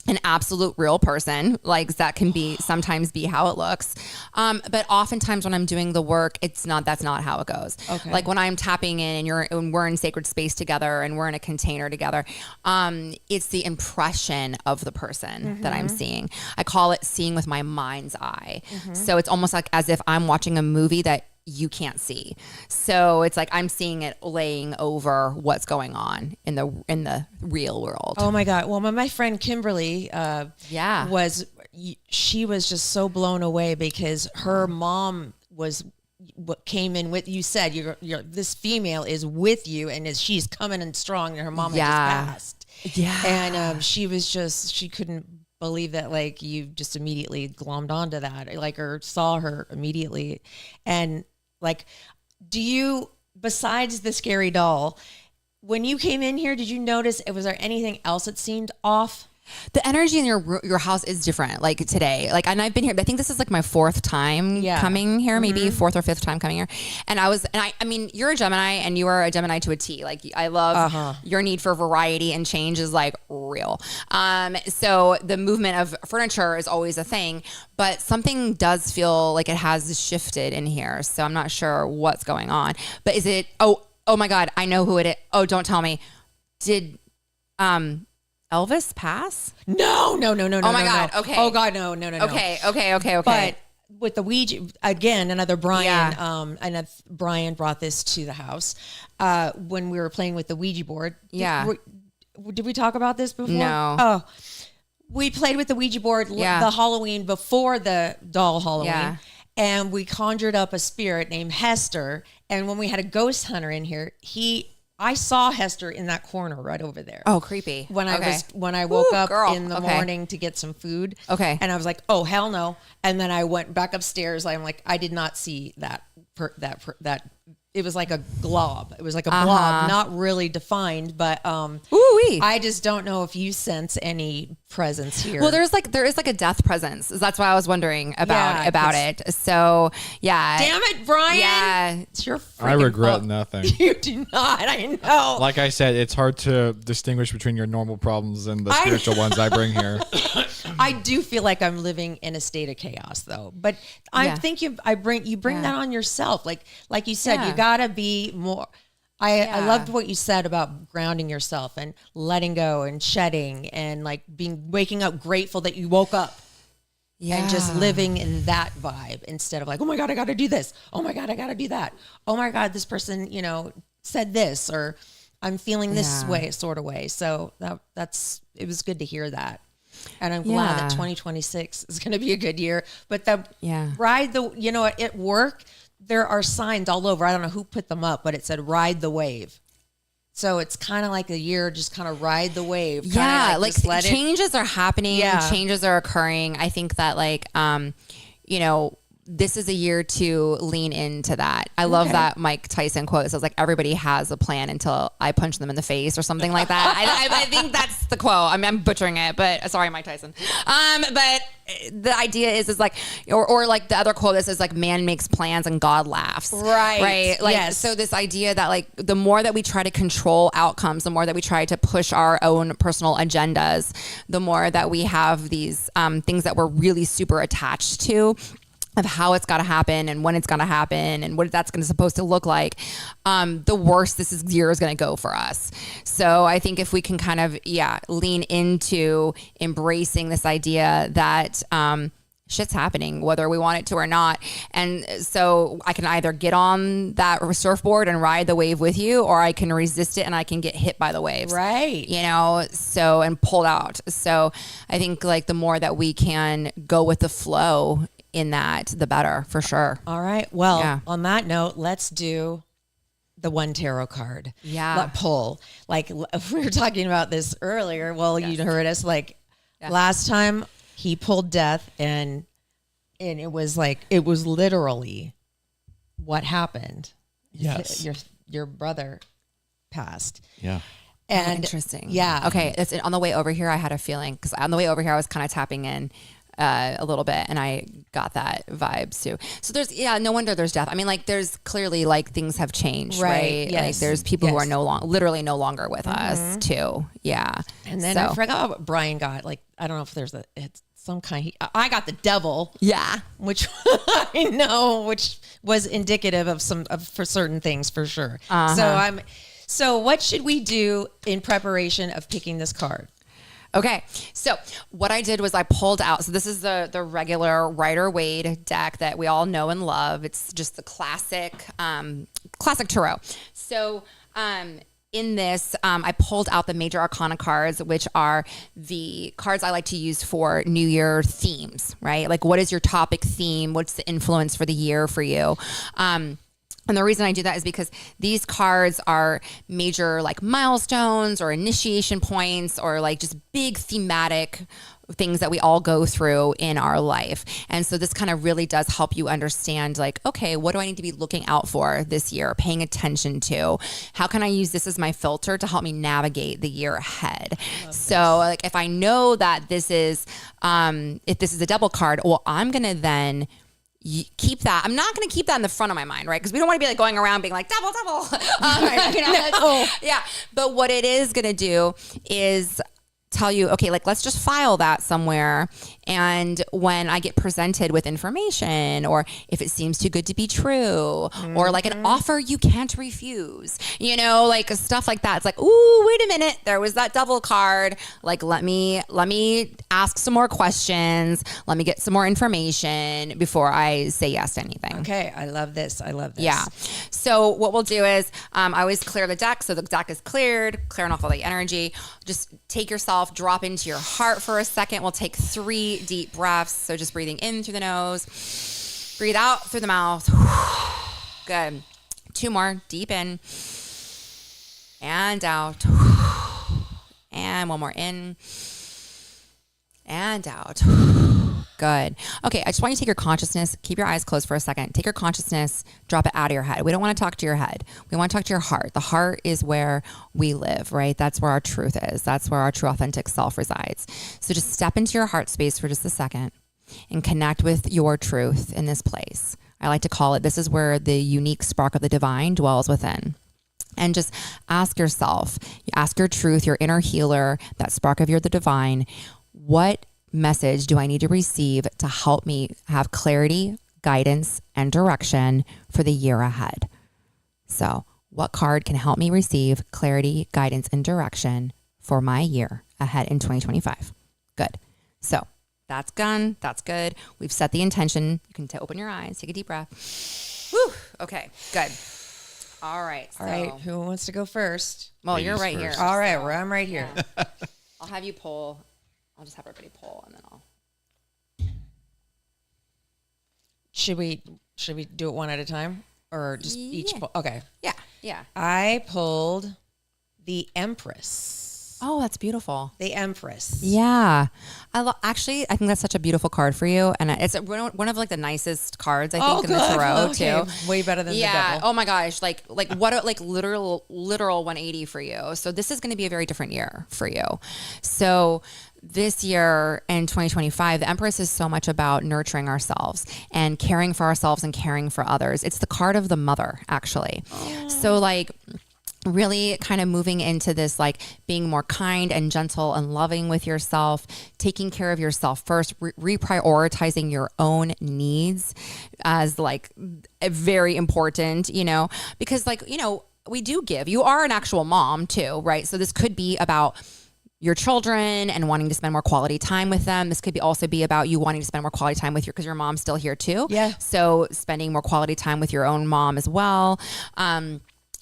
an absolute real person, like that can sometimes be how it looks. But oftentimes when I'm doing the work, that's not how it goes. Okay. Like when I'm tapping in and we're in sacred space together and we're in a container together, it's the impression of the person that I'm seeing. I call it seeing with my mind's eye. So it's almost like as if I'm watching a movie that you can't see. So it's like I'm seeing it laying over what's going on in the real world. Oh my God. Well, my friend Kimberly she was just so blown away because her mom was what came in with, you said this female is with you, and she's coming in strong, and her mom had just passed. Yeah. And she couldn't believe that, like, you just immediately glommed onto that, like, or saw her immediately. And like, besides the scary doll, when you came in here, did you notice, was there anything else that seemed off? The energy in your house is different, like today. Like, and I've been here, I think this is like my fourth time coming here, maybe fourth or fifth time coming here. And I mean, you're a Gemini, and you are a Gemini to a T. Like, I love your need for variety and change is like real. So the movement of furniture is always a thing, but something does feel like it has shifted in here. So I'm not sure what's going on, but is it, oh my God, I know who it is. Oh, don't tell me. Did, Elvis pass? No. Oh my God. No. Okay. Oh God, no. Okay. But with the Ouija, again, another Brian, Brian brought this to the house when we were playing with the Ouija board. Did we talk about this before? No. Oh, we played with the Ouija board the Halloween before the doll Halloween. And we conjured up a spirit named Hester. And when we had a ghost hunter in here, I saw Hester in that corner right over there. Oh, creepy. When I woke up in the morning to get some food. Okay. And I was like, oh, hell no. And then I went back upstairs. I'm like, I did not see that. It was like a glob. It was like a blob, not really defined, but I just don't know if you sense any presence here. Well, there is like a death presence. That's why I was wondering about it. So yeah. Damn it, Brian. Yeah. It's your I regret fault. nothing. You do not. I know. Like I said, it's hard to distinguish between your normal problems and the spiritual ones I bring here. I do feel like I'm living in a state of chaos, though. But I think you bring that on yourself. Like you said, you gotta be more. I loved what you said about grounding yourself and letting go and shedding and like waking up grateful that you woke up. Yeah. And just living in that vibe instead of like, oh my God, I got to do this. Oh my God, I got to do that. Oh my God, this person, said this, or I'm feeling this way, sort of way. So it was good to hear that. And I'm glad that 2026 is going to be a good year. But at work, there are signs all over. I don't know who put them up, but it said ride the wave. So it's kind of like a year, just kind of ride the wave. Yeah, like changes are happening, changes are occurring. I think that this is a year to lean into that. I love that Mike Tyson quote. It says like, everybody has a plan until I punch them in the face or something like that. I think that's the quote. I'm butchering it, but sorry, Mike Tyson. But the idea is like, or like the other quote that says like, man makes plans and God laughs. Right. Like, yes. So this idea that like, the more that we try to control outcomes, the more that we try to push our own personal agendas, the more that we have these things that we're really super attached to, of how it's got to happen and when it's going to happen and what that's supposed to look like, the worse this year is going to go for us. So I think if we can kind of, lean into embracing this idea that shit's happening, whether we want it to or not. And so I can either get on that surfboard and ride the wave with you, or I can resist it and I can get hit by the waves. Right. And pulled out. So I think like the more that we can go with the flow in that, the better, for sure. All right. Well, on that note, let's do the one tarot card. Yeah. Pull. Like we were talking about this earlier. Well, you heard us last time he pulled death and it was literally what happened. Yes. Your brother passed. Yeah. And interesting. Yeah. Okay. It's on the way over here. I had a feeling because on the way over here, I was kind of tapping in a little bit and I got that vibes too. So there's, no wonder there's death. I mean, like there's clearly like things have changed, right? Yes. Like there's people who are literally no longer with us too. Yeah. And then I forgot what Brian got. Like, I don't know if there's it's some kind. I got the devil. Yeah. Which I know, which was indicative of for certain things for sure. So what should we do in preparation of picking this card? Okay, so what I did was I pulled out. So this is the regular Rider-Waite deck that we all know and love. It's just the classic tarot. So in this, I pulled out the major arcana cards, which are the cards I like to use for New Year themes, right? Like, what is your topic theme? What's the influence for the year for you? And the reason I do that is because these cards are major like milestones or initiation points or like just big thematic things that we all go through in our life. And so this kind of really does help you understand like, okay, what do I need to be looking out for this year, paying attention to? How can I use this as my filter to help me navigate the year ahead? So like if I know that this is, if this is a double card, well, I'm going to then keep that. I'm not going to keep that in the front of my mind, right? Because we don't want to be like going around being like double. Yeah. But what it is going to do is tell you, okay, like let's just file that somewhere. And when I get presented with information, or if it seems too good to be true, or like an offer you can't refuse, like stuff like that. It's like, ooh, wait a minute. There was that double card. Like, let me ask some more questions. Let me get some more information before I say yes to anything. Okay. I love this. Yeah. So what we'll do is, I always clear the deck. So the deck is cleared, clearing off all the energy. Just take yourself, drop into your heart for a second. We'll take 3 deep breaths. So just breathing in through the nose, breathe out through the mouth. Good. 2 more. Deep in and out. And 1 more in and out. Good. Okay, I just want you to take your consciousness, keep your eyes closed for a second. Take your consciousness, drop it out of your head. We don't want to talk to your head. We want to talk to your heart. The heart is where we live, right? That's where our truth is. That's where our true authentic self resides. So just step into your heart space for just a second and connect with your truth in this place. I like to call it, this is where the unique spark of the divine dwells within. And just ask yourself, ask your truth, your inner healer, that spark of the divine, what message do I need to receive to help me have clarity, guidance, and direction for the year ahead? So what card can help me receive clarity, guidance, and direction for my year ahead in 2025? Good. So that's done. That's good. We've set the intention. You can open your eyes, take a deep breath. Whew. Okay, good. All right. All right. Who wants to go first? Well, Ladies you're right first. here. All right. Well, I'm right here. Yeah. I'll have you pull. I'll just have everybody pull, and then I'll. Should we do it one at a time or just each? Okay. Yeah. Yeah. I pulled the Empress. Oh, that's beautiful. The Empress. Yeah. Actually, I think that's such a beautiful card for you. And it's one of like the nicest cards, I think, in the tarot too. Way better than the devil. Oh my gosh. Like literal 180 for you. So this is going to be a very different year for you. So this year in 2025, the Empress is so much about nurturing ourselves and caring for ourselves and caring for others. It's the card of the mother, actually. So like, really kind of moving into this, like being more kind and gentle and loving with yourself, taking care of yourself first, reprioritizing your own needs as like very important, because like, we do give. You are an actual mom too, right? So this could be about your children and wanting to spend more quality time with them. This could also be about you wanting to spend more quality time with because your mom's still here too. Yeah. So spending more quality time with your own mom as well.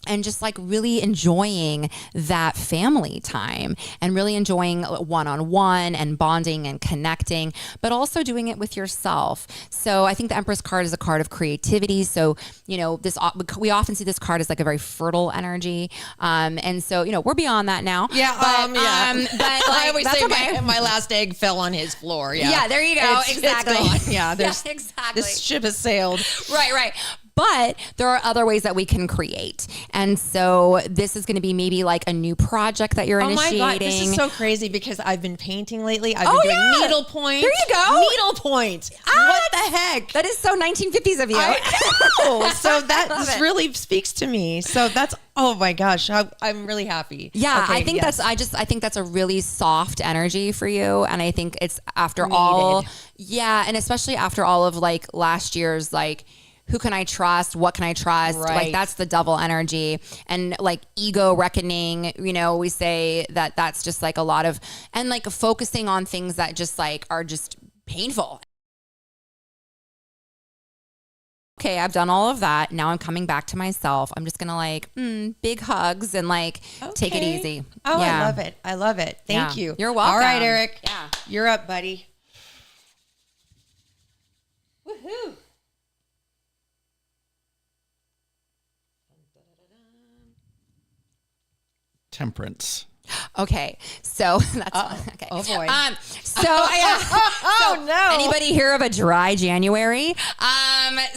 And just like really enjoying that family time and really enjoying one-on-one and bonding and connecting, but also doing it with yourself. So I think the Empress card is a card of creativity. So, we often see this card as like a very fertile energy. And so, we're beyond that now. Yeah. But But like, I always that's say okay. my last egg fell on his floor. Yeah. Yeah, there you go. It's Exactly. gone. Yeah. Exactly. This ship has sailed. Right. But there are other ways that we can create. And so this is going to be maybe like a new project that you're initiating. Oh my God, this is so crazy because I've been painting lately. I've been doing needlepoint. There you go. Needlepoint. What the heck? That is so 1950s of you. I know. So that really speaks to me. So that's, oh my gosh, I'm really happy. Yeah, Okay, I think yes. I think that's a really soft energy for you. And I think it's after Needed. all, and especially after all of like last year's like, who can I trust? What can I trust? Right. Like that's the devil energy and like ego reckoning, we say that that's just like a lot of, and like focusing on things that just like are just painful. Okay, I've done all of that. Now I'm coming back to myself. I'm just going to like big hugs and like take it Okay. easy. Oh, Yeah. I love it. I love it. Thank Yeah. you. You're welcome. All right, Eric. Yeah. You're up, buddy. Woohoo. Temperance. Okay, so that's okay. Oh boy. So no. Anybody hear of a dry January?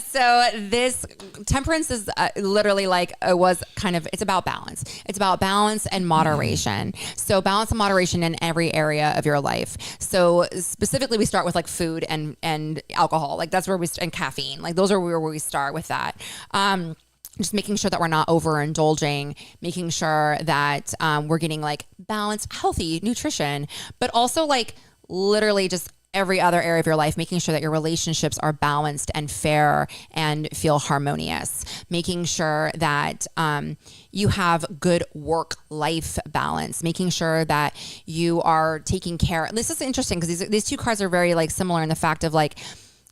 So this temperance is literally like it's about balance. It's about balance and moderation. So balance and moderation in every area of your life. So specifically, we start with like food and alcohol. Like that's where and caffeine. Like those are where we start with that. Just making sure that we're not overindulging, making sure that we're getting like balanced, healthy nutrition, but also like literally just every other area of your life, making sure that your relationships are balanced and fair and feel harmonious, making sure that you have good work-life balance, making sure that you are taking care. This is interesting because these two cards are very like similar in the fact of like,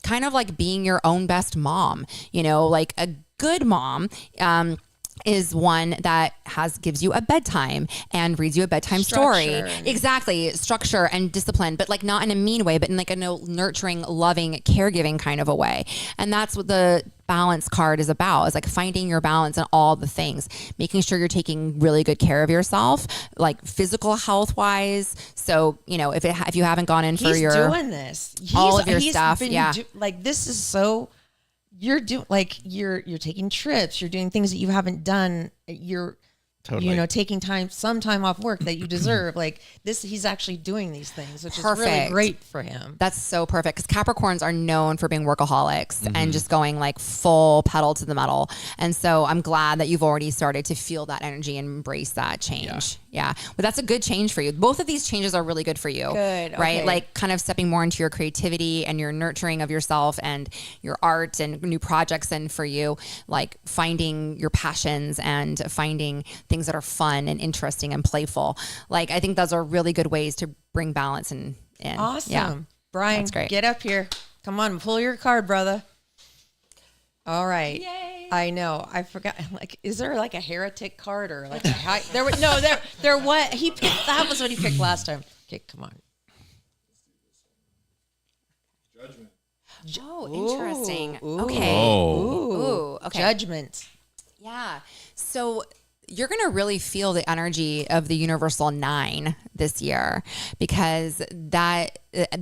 kind of like being your own best mom, like a good mom is one that gives you a bedtime and reads you a bedtime story. Exactly. Structure and discipline, but like not in a mean way, but in like a nurturing, loving, caregiving kind of a way. And that's what the balance card is about, is like finding your balance in all the things, making sure you're taking really good care of yourself, like physical health wise. So, you know, if you haven't gone in for He's doing this. all of your stuff. Like this is so, you're doing, like you're taking trips, you're doing things that you haven't done. You're Totally. you know, taking some time off work that you deserve. Like this, he's actually doing these things, which is really Perfect. great for him. That's so perfect, because Capricorns are known for being workaholics and just going like full pedal to the metal. And so I'm glad that you've already started to feel that energy and embrace that change. Yeah. But that's a good change for you. Both of these changes are really good for you. Good. Right? Okay. Like kind of stepping more into your creativity and your nurturing of yourself and your art and new projects. And for you, like finding your passions and finding things that are fun and interesting and playful. Like, I think those are really good ways to bring balance in. Awesome. Yeah. Brian, That's great. get up here. Come on, pull your card, brother. All right. Yay. I know. I forgot. Like, is there like a heretic card or like there what he picked? That was what he picked last time. Okay, come on. Judgment. Oh, interesting. Ooh. Okay. Ooh, okay. Judgment. Yeah. So you're going to really feel the energy of the universal 9 this year, because the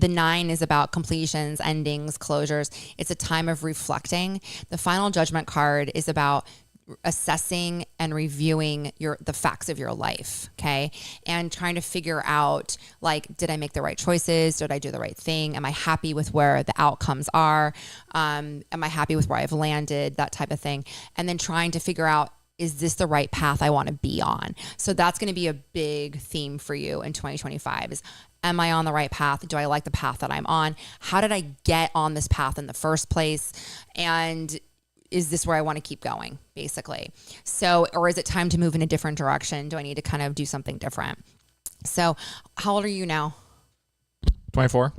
9 is about completions, endings, closures. It's a time of reflecting. The final judgment card is about assessing and reviewing the facts of your life, okay? And trying to figure out, like, did I make the right choices? Did I do the right thing? Am I happy with where the outcomes are? Am I happy with where I've landed? That type of thing. And then trying to figure out, is this the right path I want to be on? So that's going to be a big theme for you in 2025 is, am I on the right path? Do I like the path that I'm on? How did I get on this path in the first place? And is this where I want to keep going, basically? So, or is it time to move in a different direction? Do I need to kind of do something different? So how old are you now? 24.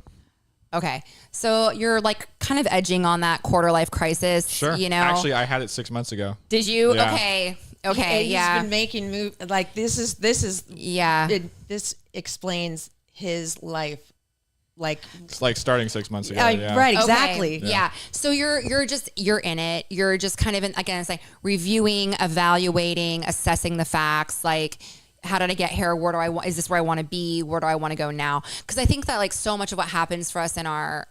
Okay. So you're like kind of edging on that quarter life crisis. Sure. You know, Actually, I had it 6 months ago. did you? Yeah. Okay. He's been making move like this is Yeah. this explains his life. Like It's like starting 6 months ago. right, Okay. exactly. Yeah. So you're in it. You're just kind of again, it's like reviewing, evaluating, assessing the facts. Like, how did I get here? Where do I want? Is this where I want to be? Where do I want to go now? Because I think that like so much of what happens for us in our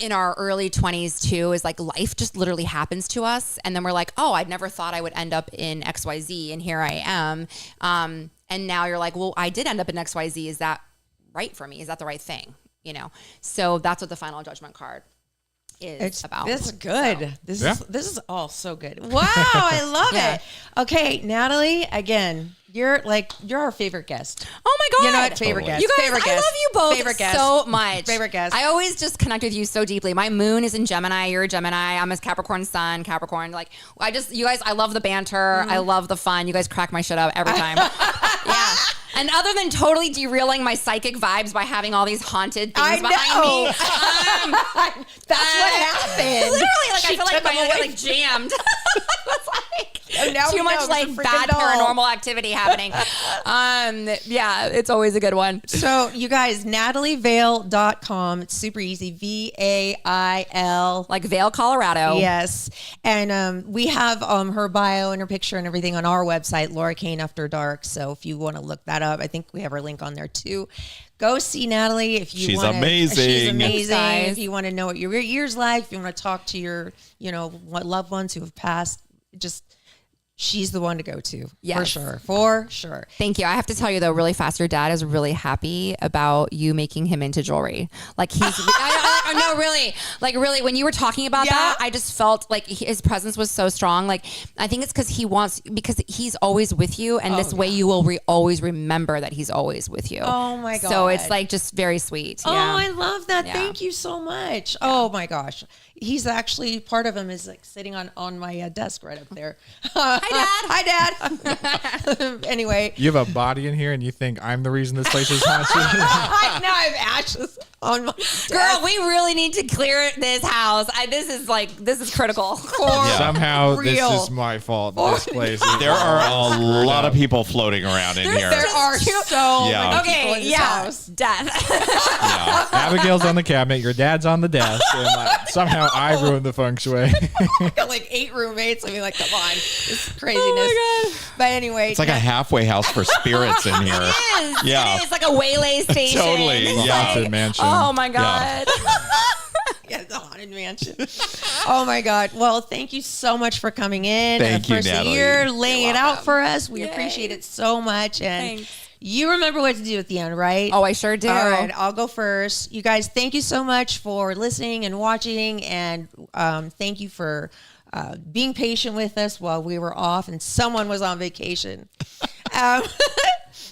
in our early 20s too is like life just literally happens to us, and then we're like, oh, I'd never thought I would end up in XYZ, and here I am. And now you're like, well, I did end up in XYZ. Is that right for me? Is that the right thing? You know. So that's what the final judgment card is about. This is good. So. This is all so good. Wow, I love it. Okay, Natalie, again, you're our favorite guest. Oh my God. You know what? Favorite guest. You guys, favorite I guest. love you both Favorite guest. so much. Favorite guest. I always just connect with you so deeply. My moon is in Gemini. You're a Gemini. I'm a Capricorn sun, Capricorn. Like, you guys, I love the banter. I love the fun. You guys crack my shit up every time. Yeah. And other than totally derailing my psychic vibes by having all these haunted things behind me. That's what happened. Literally, like, She I feel like took my them head away. like jammed. It's like And now too we much know, like it's a bad freaking doll. paranormal activity happening. Yeah, it's always a good one. So you guys, NatalieVail.com. It's super easy. VAIL. Like Vail, Colorado. Yes. And we have her bio and her picture and everything on our website, Laura Cain After Dark. So if you want to look that up, I think we have her link on there too. Go see Natalie if you She's want. amazing. She's amazing. Thanks, guys. If you want to know what your year's like, if you want to talk to your, what loved ones who have passed, she's the one to go to. Yes. For sure. Thank you. I have to tell you though, really fast, your dad is really happy about you making him into jewelry. Like he's, no, really, like really, when you were talking about that, I just felt like his presence was so strong. Like, I think it's because he's always with you, and this way you will always remember that he's always with you. Oh my God. So it's like just very sweet. Oh, Yeah. I love that. Yeah. Thank you so much. Oh my gosh. he's actually, part of him is like sitting on my desk right up there. Hi, Dad. Anyway. You have a body in here and you think I'm the reason this place is haunted? I know I have ashes on my desk. Girl, we really need to clear this house. This is critical. Somehow real. this is my fault. This place is There are a lot of people floating around in here. There are so Yeah. many people in this house. Death. Yeah. Abigail's on the cabinet, your dad's on the desk, and somehow I ruined the feng shui. Got like 8 roommates. I mean, like, come on, this craziness. But anyway, It's like a halfway house for spirits in here. It is. Yeah. It is like a waylay station. Totally, It's yeah. Haunted mansion. Oh my God. yeah, the haunted mansion. Oh my God. Well, thank you so much for coming in. Thank you, First Natalie. year, laying it out for us. We Yay. appreciate it so much. And Thanks. you remember what to do at the end, right? Oh, I sure do. All right, I'll go first. You guys, thank you so much for listening and watching, and thank you for being patient with us while we were off and someone was on vacation,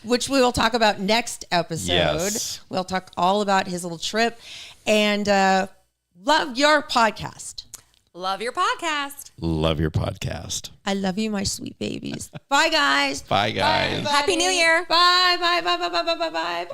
which we will talk about next episode. Yes. We'll talk all about his little trip, and love your podcast. Love your podcast. Love your podcast. I love you, my sweet babies. Bye, guys. Bye, guys. Happy New Year. Bye, bye, bye, bye, bye, bye, bye, bye.